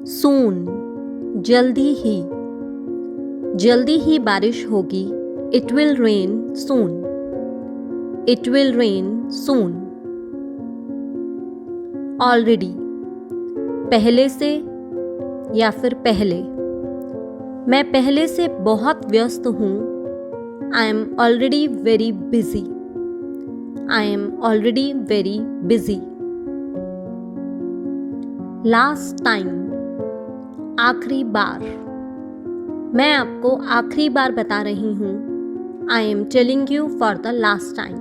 सून, जल्दी ही बारिश होगी. It will rain soon. It will rain soon. Already, पहले से या फिर पहले. मैं पहले से बहुत व्यस्त हूँ. I am already very busy. I am already very busy. Last time, आखिरी बार. मैं आपको आखिरी बार बता रही हूँ. I am telling you for the last time.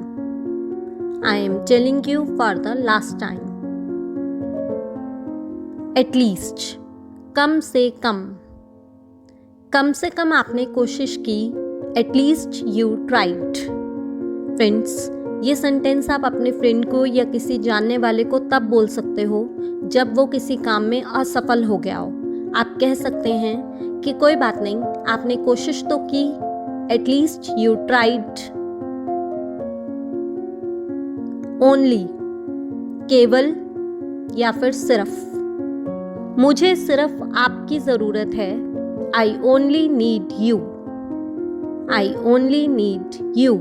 I am telling you for the last time. At least, कम से कम आपने कोशिश की. At least you tried. फ्रेंड्स, ये सेंटेंस आप अपने फ्रेंड को या किसी जानने वाले को तब बोल सकते हो जब वो किसी काम में असफल हो गया हो. आप कह सकते हैं कि कोई बात नहीं, आपने कोशिश तो की. At least you tried. ओनली, केवल या फिर सिर्फ. मुझे सिर्फ आपकी जरूरत है. I only need you. I only need you.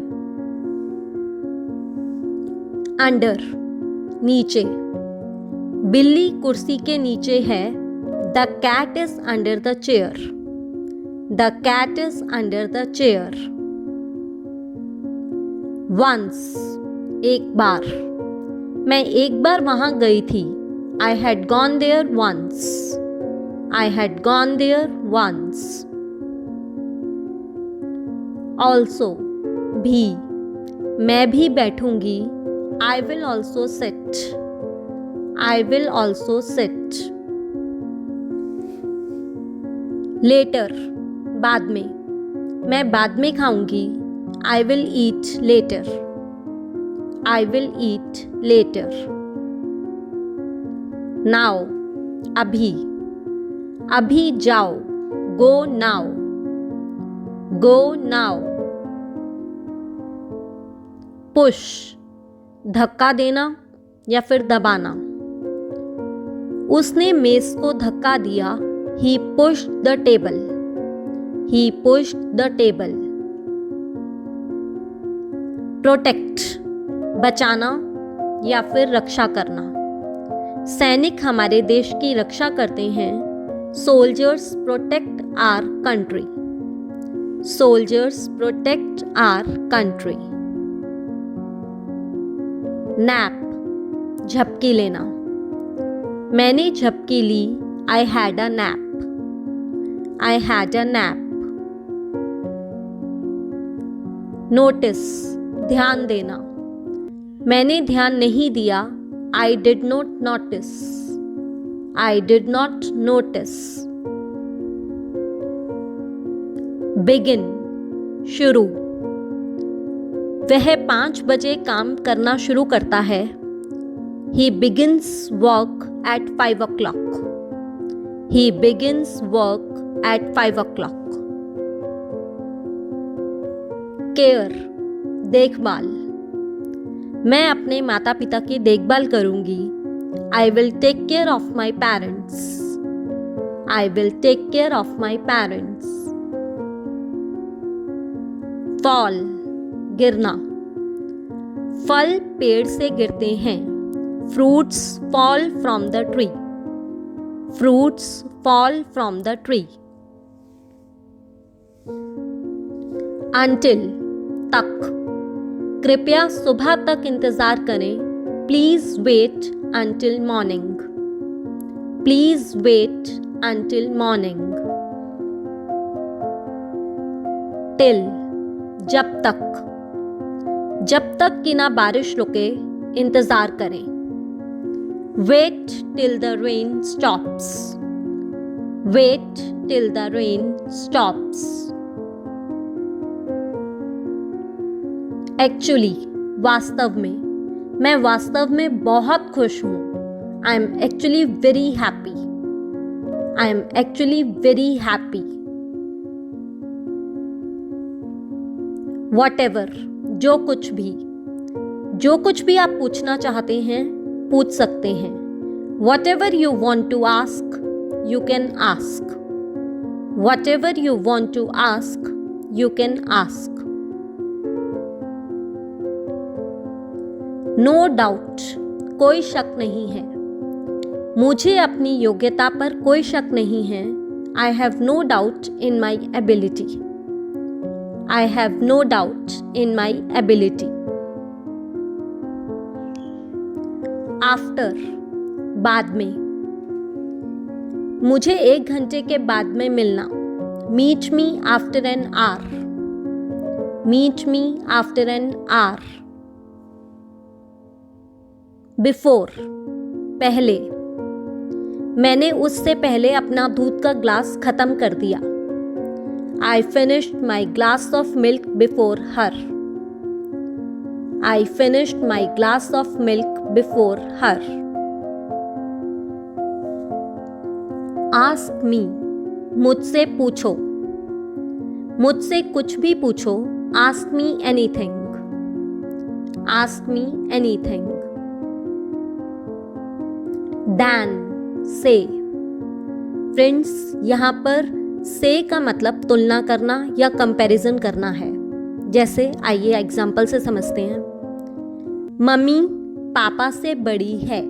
Under, नीचे. बिल्ली कुर्सी के नीचे है. The cat is under the chair. The cat is under the chair. Once, एक बार. मैं एक बार वहां गई थी. I had gone there once. I had gone there once. Also, भी. मैं भी बैठूंगी. I will also sit. I will also sit. Later, बाद में. मैं बाद में खाऊंगी. I will eat later. I will eat later. Now, अभी. अभी जाओ. Go now. Go now. Push, धक्का देना या फिर दबाना. उसने मेज को धक्का दिया. He pushed the table. He pushed the table. Protect, बचाना या फिर रक्षा करना. सैनिक हमारे देश की रक्षा करते हैं. Soldiers protect our country. Soldiers protect our country. Nap, झपकी लेना. मैंने झपकी ली. I had a nap. I had a nap. Notice, ध्यान देना. मैंने ध्यान नहीं दिया. I did not notice. I did not notice. Begin, शुरू. वह 5 बजे काम करना शुरू करता है. He begins work at 5 o'clock. He begins work at 5 o'clock. Care, देखभाल. मैं अपने माता पिता की देखभाल करूंगी. I will take care of my parents. I will take care of my parents. Fall, गिरना. फल पेड़ से गिरते हैं. Fruits fall from the tree. Fruits fall from the tree. Until, तक. कृपया सुबह तक इंतजार करें. Please wait until morning. Please wait until morning. Till, जब तक. जब तक कि ना बारिश रुके, इंतजार करें. Wait till the rain stops. Wait till the rain stops. Actually, वास्तव में. मैं वास्तव में बहुत खुश हूं. I am actually very happy. I am actually very happy. Whatever, जो कुछ भी आप पूछना चाहते हैं, पूछ सकते हैं. Whatever you want to ask, you can ask. Whatever you want to ask, you can ask. No doubt, कोई शक नहीं है. मुझे अपनी योग्यता पर कोई शक नहीं है. I have no doubt in my ability. I have no doubt in my ability. After, बाद में. मुझे 1 घंटे के बाद में मिलना. Meet me after an hour. Meet me after an hour. Before, पहले. मैंने उससे पहले अपना दूध का ग्लास खत्म कर दिया. I finished my glass of milk before her. I finished my glass of milk before her. Ask me, मुझसे पूछो. मुझसे कुछ भी पूछो. Ask me anything. Ask me anything. Than, से. फ्रेंड्स, यहाँ पर से का मतलब तुलना करना या कंपैरिजन करना है. जैसे आइए एग्जाम्पल से समझते हैं. मम्मी पापा से बड़ी है.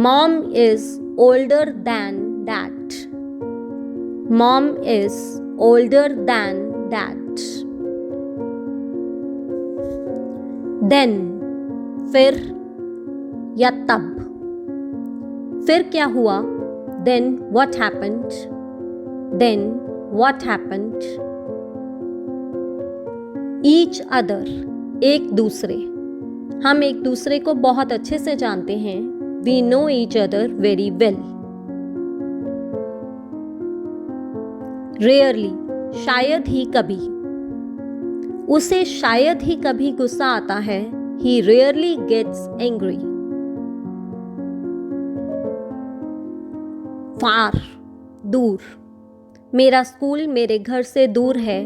Mom is older than dad. Mom is older than dad. Then, फिर या तब. फिर क्या हुआ? Then what happened? Then what happened? Each other, एक दूसरे. हम एक दूसरे को बहुत अच्छे से जानते हैं. We know each other very well. Rarely, शायद ही कभी. उसे शायद ही कभी गुस्सा आता है. He rarely gets angry. फार, दूर. मेरा स्कूल मेरे घर से दूर है.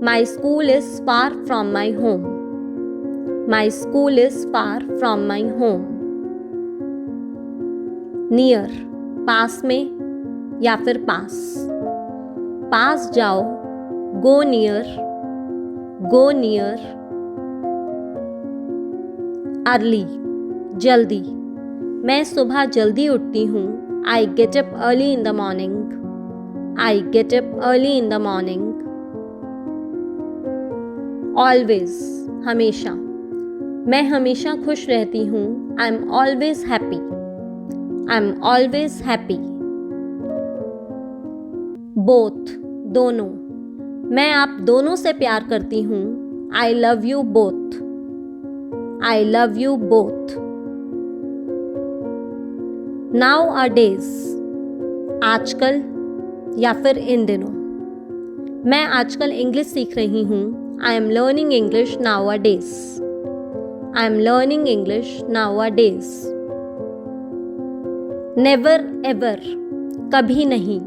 My school is far from my home. My school is far from my home. Near, पास में या फिर पास. पास जाओ. Go near. Go near. Early, जल्दी. मैं सुबह जल्दी उठती हूँ. I get up early in the morning. I get up early in the morning. Always, हमेशा. मैं हमेशा खुश रहती हूँ. I'm always happy. I'm always happy. Both, दोनों. मैं आप दोनों से प्यार करती हूँ. I love you both. I love you both. Nowadays, आजकल या फिर इन दिनों. मैं आजकल इंग्लिश सीख रही हूँ. I am learning English nowadays. I am learning English nowadays. Never ever, कभी नहीं.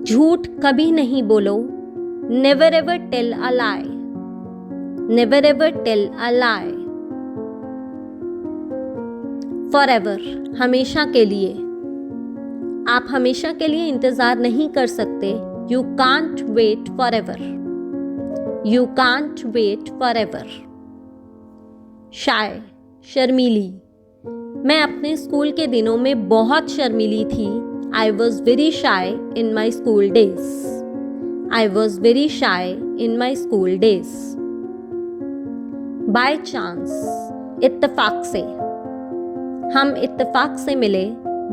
झूठ कभी नहीं बोलो. Never ever tell a lie. Never ever tell a lie. Forever, हमेशा के लिए. आप हमेशा के लिए इंतजार नहीं कर सकते. You can't wait forever. You can't wait forever. Shy, शर्मीली. मैं अपने स्कूल के दिनों में बहुत शर्मीली थी. I was very shy in my school days. I was very shy in my school days. By chance, इत्तेफाक से. हम इत्तेफाक से मिले.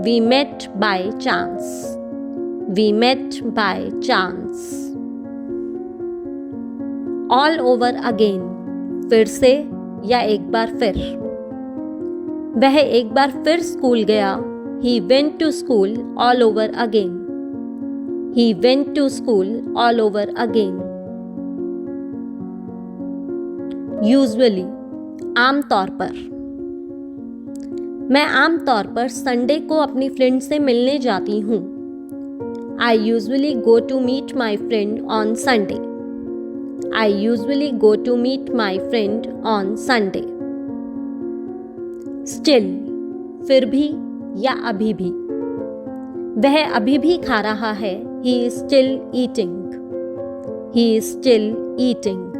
We met by chance. We met by chance. All over again, फिर से या एक बार फिर. वह एक बार फिर स्कूल गया. He went to school all over again. He went to school all over again. Usually, आम तौर पर. मैं आम तौर पर संडे को अपनी फ्रेंड से मिलने जाती हूँ. I usually go to meet my friend on Sunday. I usually go to meet my friend on Sunday. Still, फिर भी या अभी भी. वह अभी भी खा रहा है, he is still eating, he is still eating।